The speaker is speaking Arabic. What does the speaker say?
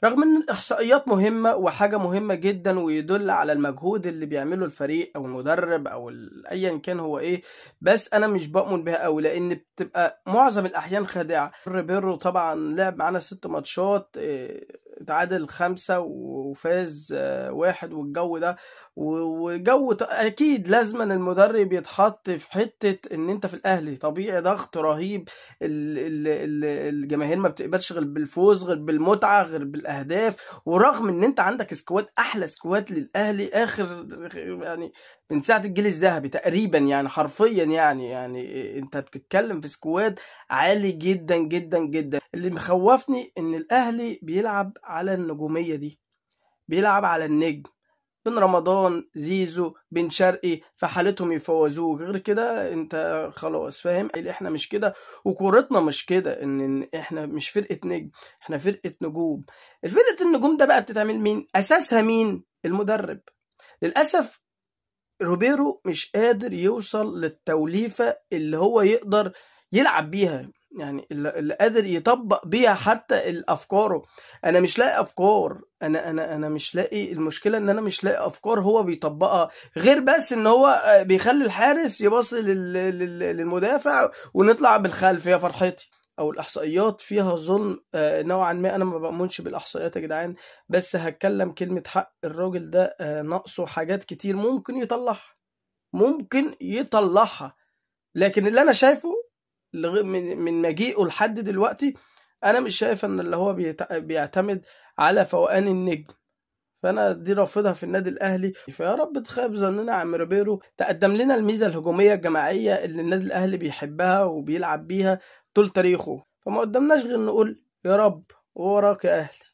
رغم ان الاحصائيات مهمة وحاجة مهمة جدا ويدل على المجهود اللي بيعمله الفريق او المدرب او ايا كان هو ايه، بس انا مش بؤمن بها قوي لان بتبقى معظم الاحيان خادعة. بيرو طبعا لعب معانا 6 ماتشات، تعادل 5 وفاز 1، والجو ده وجو اكيد لازما المدرب يتحط في حتة ان انت في الاهلي طبيعي ضغط رهيب. الجماهير ما بتقبلش غير بالفوز، غير بالمتعة، غير بالاهداف. ورغم ان انت عندك سكواد، احلى سكواد للاهلي اخر يعني من ساعة الجيل الذهبي تقريبا، يعني حرفيا يعني انت بتتكلم في سكواد عالي جدا جدا جدا. اللي مخوفني ان الاهلي بيلعب على النجومية دي، بيلعب على النجم. بن رمضان، زيزو، بن شرقي في حالتهم يفوزوه، غير كده انت خلاص فاهم. احنا مش كده وكورتنا مش كده، ان احنا مش فرقة نجم، احنا فرقة نجوم. الفرقة النجوم ده بقى بتتعمل مين؟ اساسها مين؟ المدرب. للأسف روبيرو مش قادر يوصل للتوليفة اللي هو يقدر يلعب بيها، يعني اللي قادر يطبق بيها حتى الافكاره. انا مش لاقي افكار، انا مش لاقي. المشكله ان انا مش لاقي افكار هو بيطبقها، غير بس ان هو بيخلي الحارس يباصي للمدافع ونطلع بالخلف يا فرحتي. او الاحصائيات فيها ظلم نوعا ما. انا ما بؤمنش بالاحصائيات يا جدعان، بس هتكلم كلمة حق. الراجل ده ناقصه حاجات كتير ممكن يطلعها، ممكن يطلعها. لكن اللي انا شايفه من مجيئه لحد دلوقتي، انا مش شايف ان اللي هو بيعتمد على فوقان النجم. فانا دي رافضها في النادي الاهلي. فيا رب تخيب ظننا يا عم روبيرو تقدم لنا الميزة الهجومية الجماعية اللي النادي الاهلي بيحبها وبيلعب بيها طول تاريخه. فما قدمناش غير نقول يا رب ووراك يا اهلي.